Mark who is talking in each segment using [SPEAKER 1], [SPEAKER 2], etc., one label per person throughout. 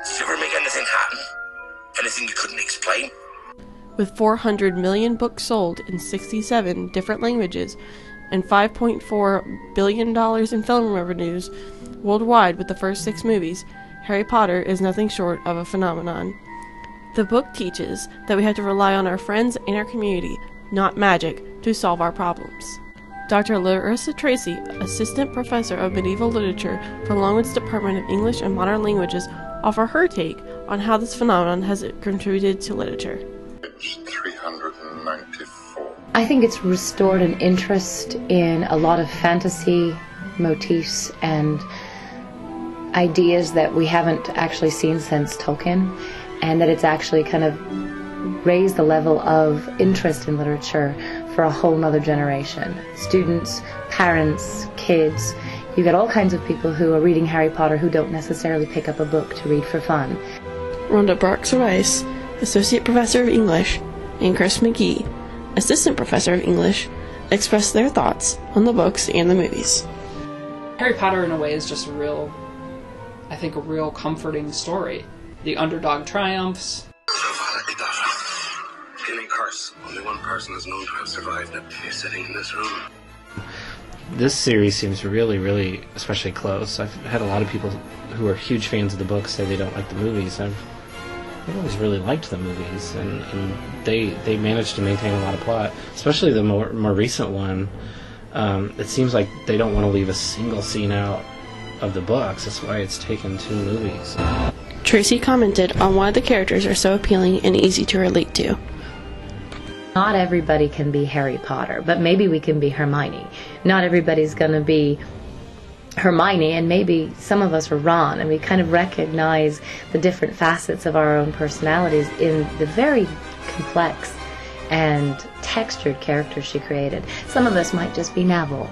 [SPEAKER 1] Did you ever make anything happen? Anything you couldn't explain?
[SPEAKER 2] With 400 million books sold in 67 different languages and $5.4 billion in film revenues worldwide with the first 6 movies, Harry Potter is nothing short of a phenomenon. The book teaches that we have to rely on our friends and our community, not magic, to solve our problems. Dr. Larissa Tracy, Assistant Professor of Medieval Literature for Longwood's Department of English and Modern Languages, offers her take on how this phenomenon has contributed to literature.
[SPEAKER 3] Page 394.
[SPEAKER 4] I think it's restored an interest in a lot of fantasy motifs and ideas that we haven't actually seen since Tolkien, and that it's actually kind of raised the level of interest in literature for a whole nother generation. Students, parents, kids, you get all kinds of people who are reading Harry Potter who don't necessarily pick up a book to read for fun.
[SPEAKER 2] Rhonda Barks-Rice, Associate Professor of English, and Chris McGee, Assistant Professor of English, expressed their thoughts on the books and the movies.
[SPEAKER 5] Harry Potter, in a way, is just a real comforting story. The underdog triumphs.
[SPEAKER 1] Healing curse. Only one person is known to have survived it. You're sitting in this room.
[SPEAKER 6] This series seems really, really especially close. I've had a lot of people who are huge fans of the books say they don't like the movies. I've always really liked the movies, and they managed to maintain a lot of plot, especially the more recent one. It seems like they don't want to leave a single scene out of the books. That's why it's taken 2 movies.
[SPEAKER 2] Tracy commented on why the characters are so appealing and easy to relate to.
[SPEAKER 4] Not everybody can be Harry Potter, but maybe we can be Hermione. Not everybody's going to be Hermione, and maybe some of us are Ron, and we kind of recognize the different facets of our own personalities in the very complex and textured characters she created. Some of us might just be Neville.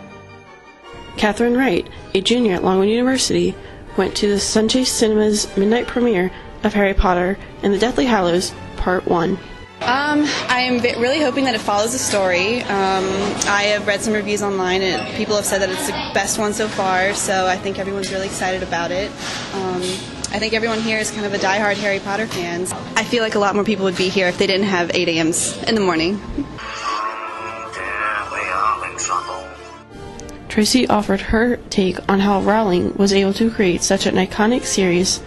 [SPEAKER 2] Catherine Wright, a junior at Longwood University, went to the Sunchase Cinema's midnight premiere of Harry Potter and the Deathly Hallows Part 1.
[SPEAKER 7] I'm really hoping that it follows the story. I have read some reviews online, and people have said that it's the best one so far, so I think everyone's really excited about it. I think everyone here is kind of a diehard Harry Potter fans. I feel like a lot more people would be here if they didn't have 8 a.m.s in the morning.
[SPEAKER 2] Tracy offered her take on how Rowling was able to create such an iconic series.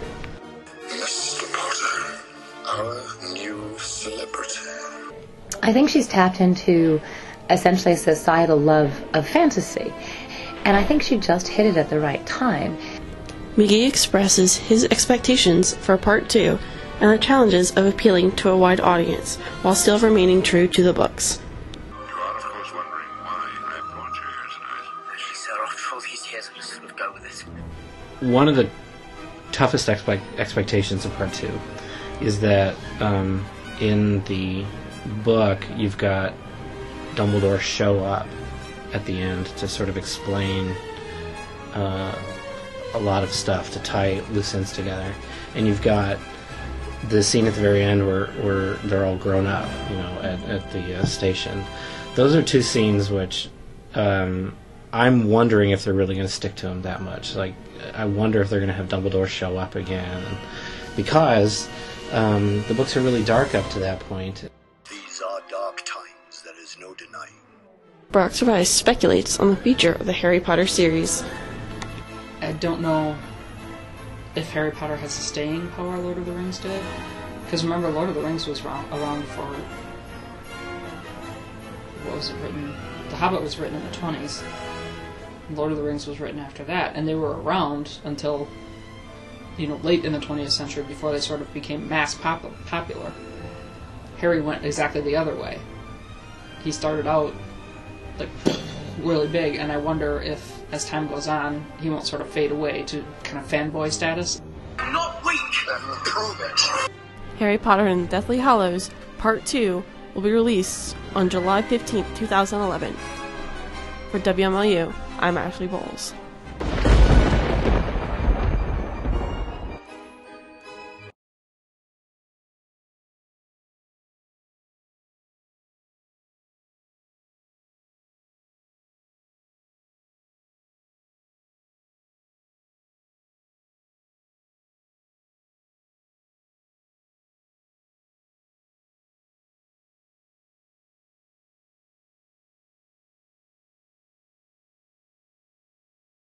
[SPEAKER 3] Mr. Potter, our new celebrity.
[SPEAKER 4] I think she's tapped into essentially a societal love of fantasy, and I think she just hit it at the right time.
[SPEAKER 2] McGee expresses his expectations for Part 2 and the challenges of appealing to a wide audience while still remaining true to the books.
[SPEAKER 3] You are, of course, wondering why I brought you here tonight.
[SPEAKER 1] She said after all these years, I just sort of go with it.
[SPEAKER 6] One of the toughest expectations of Part 2 is that in the book you've got Dumbledore show up at the end to sort of explain a lot of stuff, to tie loose ends together, and you've got the scene at the very end where they're all grown up, at the station. Those are 2 scenes which I'm wondering if they're really going to stick to them that much. Like, I wonder if they're going to have Dumbledore show up again, because the books are really dark up to that point.
[SPEAKER 1] These are dark times, there is no denying.
[SPEAKER 2] Barks-Rice speculates on the future of the Harry Potter series.
[SPEAKER 5] I don't know if Harry Potter has the staying power Lord of the Rings did. Because remember, Lord of the Rings was around for... What was it written? The Hobbit was written in the 20s. Lord of the Rings was written after that. And they were around until, late in the 20th century, before they sort of became mass popular. Harry went exactly the other way. He started out, really big, and I wonder if, as time goes on, he won't sort of fade away to kind of fanboy status.
[SPEAKER 1] I'm not weak! Prove it!
[SPEAKER 2] Harry Potter and the Deathly Hallows Part 2 will be released on July 15, 2011. For WMLU, I'm Ashley Bowles.